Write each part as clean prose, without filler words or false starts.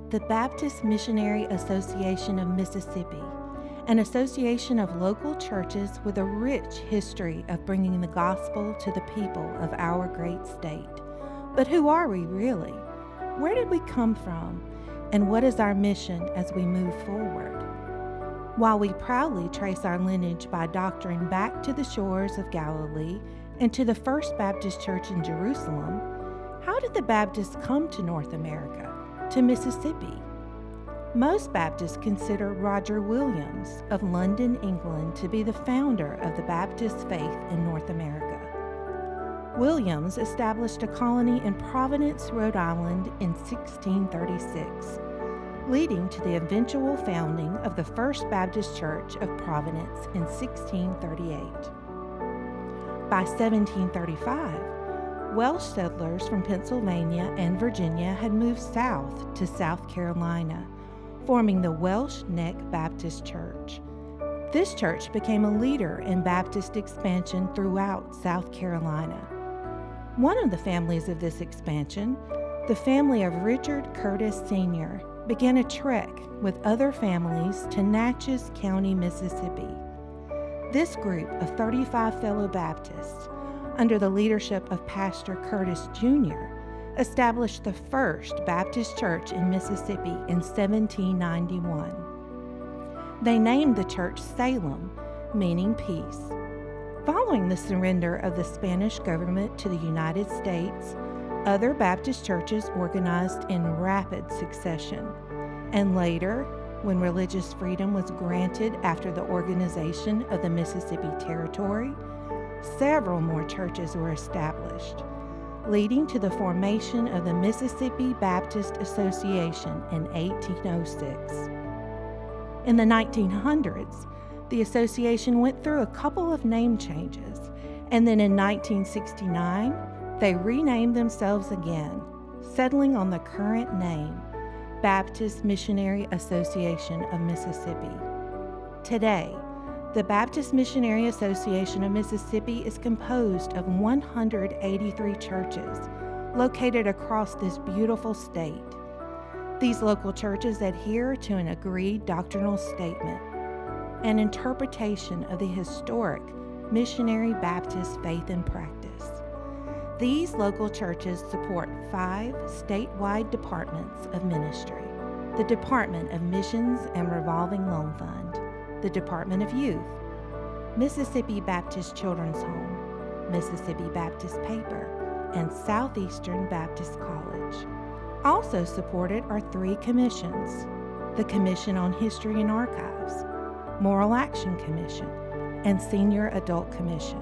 the Baptist Missionary Association of Mississippi, an association of local churches with a rich history of bringing the gospel to the people of our great state. But who are we really? Where did we come from? And what is our mission as we move forward? While we proudly trace our lineage by doctrine back to the shores of Galilee and to the First Baptist Church in Jerusalem, how did the Baptists come to North America, to Mississippi? Most Baptists consider Roger Williams of London, England, to be the founder of the Baptist faith in North America. Williams established a colony in Providence, Rhode Island in 1636, leading to the eventual founding of the First Baptist Church of Providence in 1638. By 1735, Welsh settlers from Pennsylvania and Virginia had moved south to South Carolina, forming the Welsh Neck Baptist Church. This church became a leader in Baptist expansion throughout South Carolina. One of the families of this expansion, the family of Richard Curtis Sr., began a trek with other families to Natchez County, Mississippi. This group of 35 fellow Baptists, under the leadership of Pastor Curtis Jr., established the First Baptist Church in Mississippi in 1791. They named the church Salem, meaning peace. Following the surrender of the Spanish government to the United States, other Baptist churches organized in rapid succession, and later, when religious freedom was granted after the organization of the Mississippi Territory, several more churches were established, leading to the formation of the Mississippi Baptist Association in 1806. In the 1900s, the association went through a couple of name changes, and then in 1969, they renamed themselves again, settling on the current name, Baptist Missionary Association of Mississippi. Today, the Baptist Missionary Association of Mississippi is composed of 183 churches located across this beautiful state. These local churches adhere to an agreed doctrinal statement, an interpretation of the historic missionary Baptist faith and practice. These local churches support 5 statewide departments of ministry: the Department of Missions and Revolving Loan Fund, the Department of Youth, Mississippi Baptist Children's Home, Mississippi Baptist Paper, and Southeastern Baptist College. Also supported are 3 commissions: the Commission on History and Archives, Moral Action Commission, and Senior Adult Commission,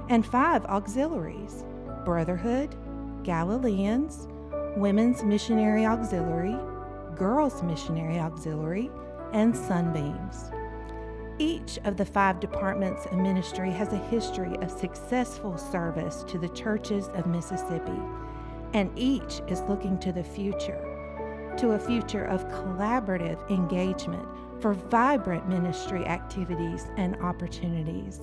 and 5 auxiliaries: Brotherhood, Galileans, Women's Missionary Auxiliary, Girls Missionary Auxiliary, and Sunbeams. Each of the 5 departments of ministry has a history of successful service to the churches of Mississippi, and each is looking to the future, to a future of collaborative engagement for vibrant ministry activities and opportunities.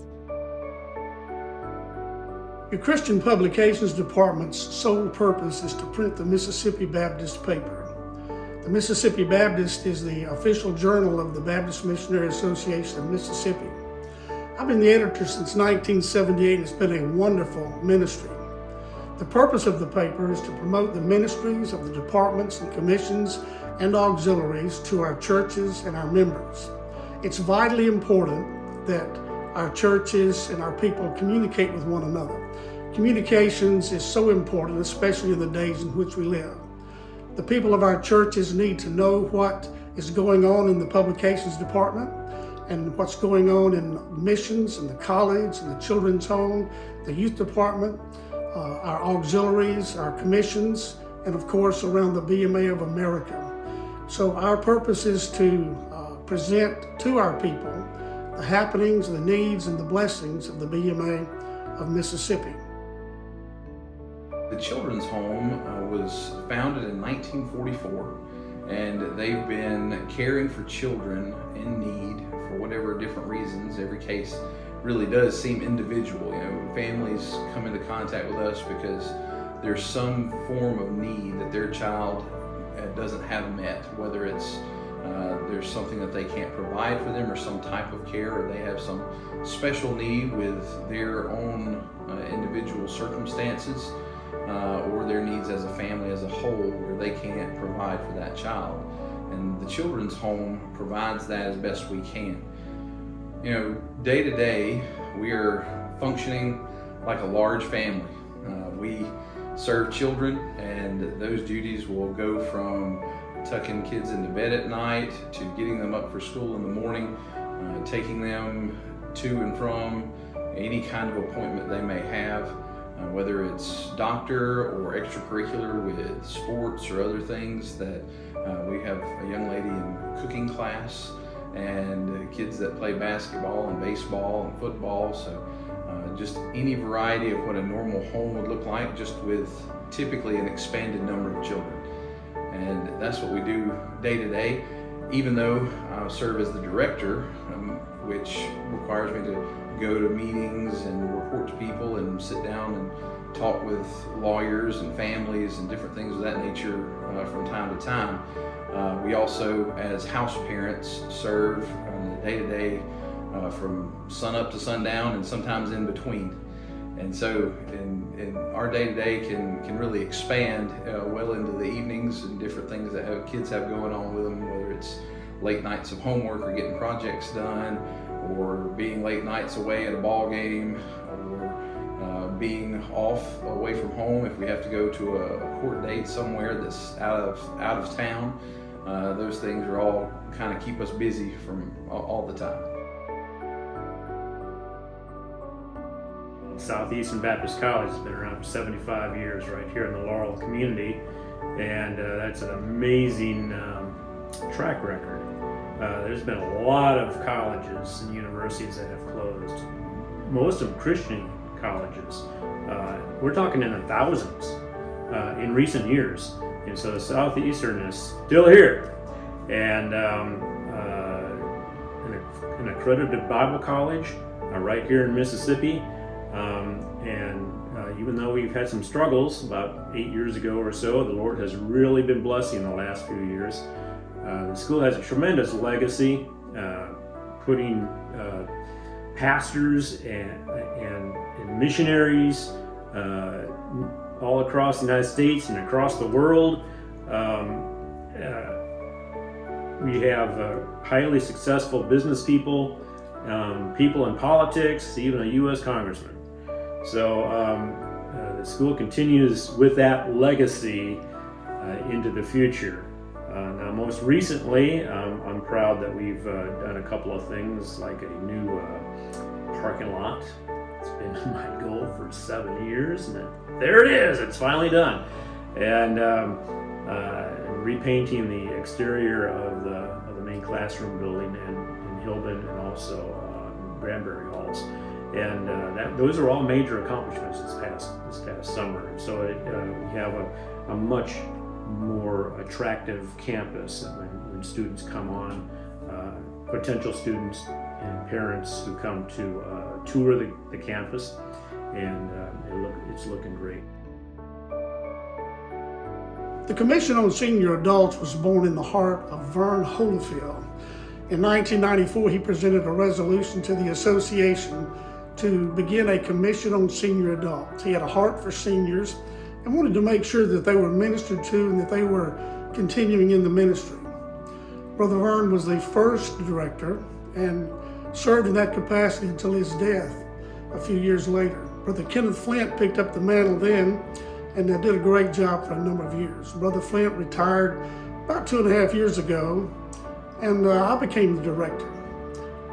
The Christian Publications Department's sole purpose is to print the Mississippi Baptist paper. The Mississippi Baptist is the official journal of the Baptist Missionary Association of Mississippi. I've been the editor since 1978, and it's been a wonderful ministry. The purpose of the paper is to promote the ministries of the departments and commissions and auxiliaries to our churches and our members. It's vitally important that our churches and our people communicate with one another. Communications is so important, especially in the days in which we live. The people of our churches need to know what is going on in the publications department and what's going on in missions and the college and the children's home, the youth department, our auxiliaries, our commissions, and of course around the BMA of America. So our purpose is to present to our people the happenings, the needs, and the blessings of the BMA of Mississippi. The Children's Home was founded in 1944, and they've been caring for children in need for whatever different reasons. Every case really does seem individual. Families come into contact with us because there's some form of need that their child doesn't have met, whether it's there's something that they can't provide for them or some type of care, or they have some special need with their own individual circumstances, or their needs as a family as a whole where they can't provide for that child. And the children's home provides that as best we can. You know, day to day, we are functioning like a large family. We serve children, and those duties will go from tucking kids into bed at night to getting them up for school in the morning, taking them to and from any kind of appointment they may have, whether it's doctor or extracurricular with sports or other things. That we have a young lady in cooking class, and kids that play basketball and baseball and football. So just any variety of what a normal home would look like, just with typically an expanded number of children. And that's what we do day to day. Even though I serve as the director, which requires me to go to meetings and report to people and sit down and talk with lawyers and families and different things of that nature from time to time. We also, as house parents, serve on the day-to-day from sun up to sundown and sometimes in between. And so in our day-to-day can really expand well into the evenings and different things that kids have going on with them, whether it's late nights of homework or getting projects done, or being late nights away at a ball game, or being off away from home if we have to go to a court date somewhere that's out of town. Those things are all kind of keep us busy from all the time. Southeastern Baptist College has been around for 75 years right here in the Laurel community, and that's an amazing track record. There's been a lot of colleges and universities that have closed, most of them Christian colleges. We're talking in the thousands in recent years, and so Southeastern is still here. And an accredited Bible college right here in Mississippi. Even though we've had some struggles about 8 years ago or so, the Lord has really been blessing the last few years. The school has a tremendous legacy, putting pastors and missionaries all across the United States and across the world. We have highly successful business people, people in politics, even a U.S. congressman. So the school continues with that legacy into the future. Now, most recently, I'm proud that we've done a couple of things, like a new parking lot. It's been my goal for 7 years, and there it is. It's finally done. And repainting the exterior of the main classroom building in Hilbin, and also Granbury Halls. And those are all major accomplishments this past summer. And so we have a much more attractive campus when students come on, potential students and parents who come to tour the campus, and it's looking great. The Commission on Senior Adults was born in the heart of Vern Holyfield. In 1994, he presented a resolution to the association to begin a Commission on Senior Adults. He had a heart for seniors and wanted to make sure that they were ministered to and that they were continuing in the ministry. Brother Vern was the first director and served in that capacity until his death a few years later. Brother Kenneth Flint picked up the mantle then and did a great job for a number of years. Brother Flint retired about 2.5 years ago, and I became the director.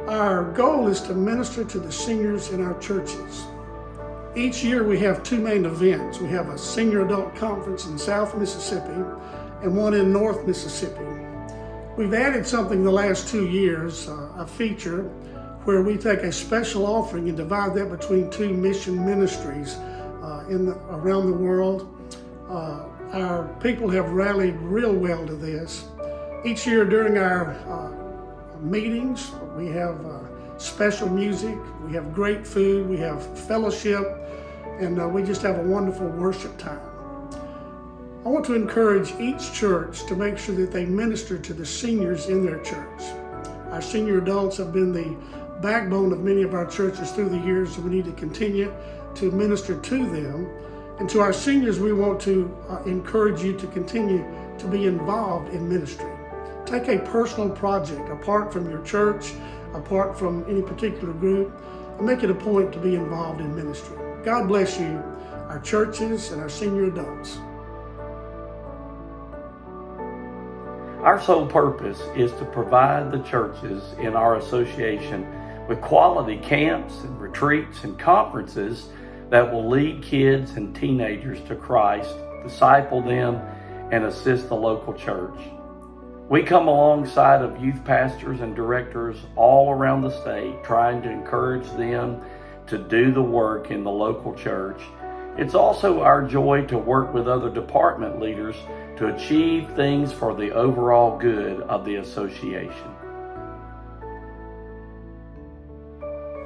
Our goal is to minister to the seniors in our churches. Each year we have two main events. We have a senior adult conference in South Mississippi and one in North Mississippi. We've added something the last 2 years, a feature where we take a special offering and divide that between two mission ministries around the world. Our people have rallied real well to this. Each year during our meetings, we have special music, we have great food, we have fellowship, and we just have a wonderful worship time. I want to encourage each church to make sure that they minister to the seniors in their church. Our senior adults have been the backbone of many of our churches through the years, so we need to continue to minister to them. And to our seniors, we want to encourage you to continue to be involved in ministry. Take a personal project apart from your church, apart from any particular group, and make it a point to be involved in ministry. God bless you, our churches and our senior adults. Our sole purpose is to provide the churches in our association with quality camps and retreats and conferences that will lead kids and teenagers to Christ, disciple them, and assist the local church. We come alongside of youth pastors and directors all around the state, trying to encourage them to do the work in the local church. It's also our joy to work with other department leaders to achieve things for the overall good of the association.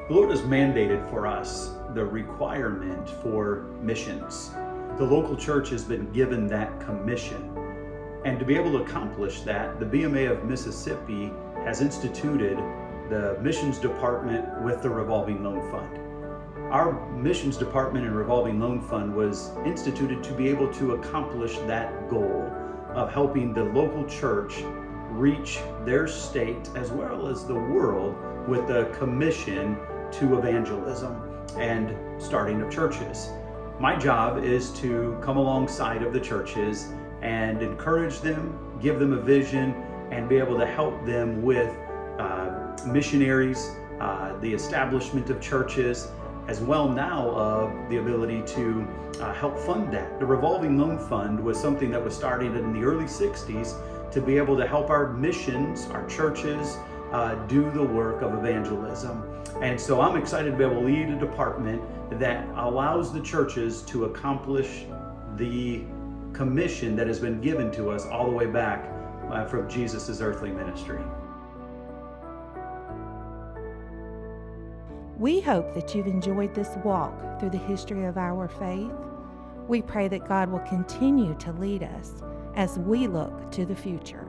The Lord has mandated for us the requirement for missions. The local church has been given that commission. And to be able to accomplish that, the BMA of Mississippi has instituted the missions department with the revolving loan fund. Our missions department and revolving loan fund was instituted to be able to accomplish that goal of helping the local church reach their state as well as the world with the commission to evangelism and starting of churches. My job is to come alongside of the churches and encourage them, give them a vision, and be able to help them with missionaries, the establishment of churches, as well now of the ability to help fund that. The revolving loan fund was something that was started in the early 60s to be able to help our missions, our churches, do the work of evangelism. And so I'm excited to be able to lead a department that allows the churches to accomplish the commission that has been given to us all the way back from Jesus' earthly ministry. We hope that you've enjoyed this walk through the history of our faith. We pray that God will continue to lead us as we look to the future.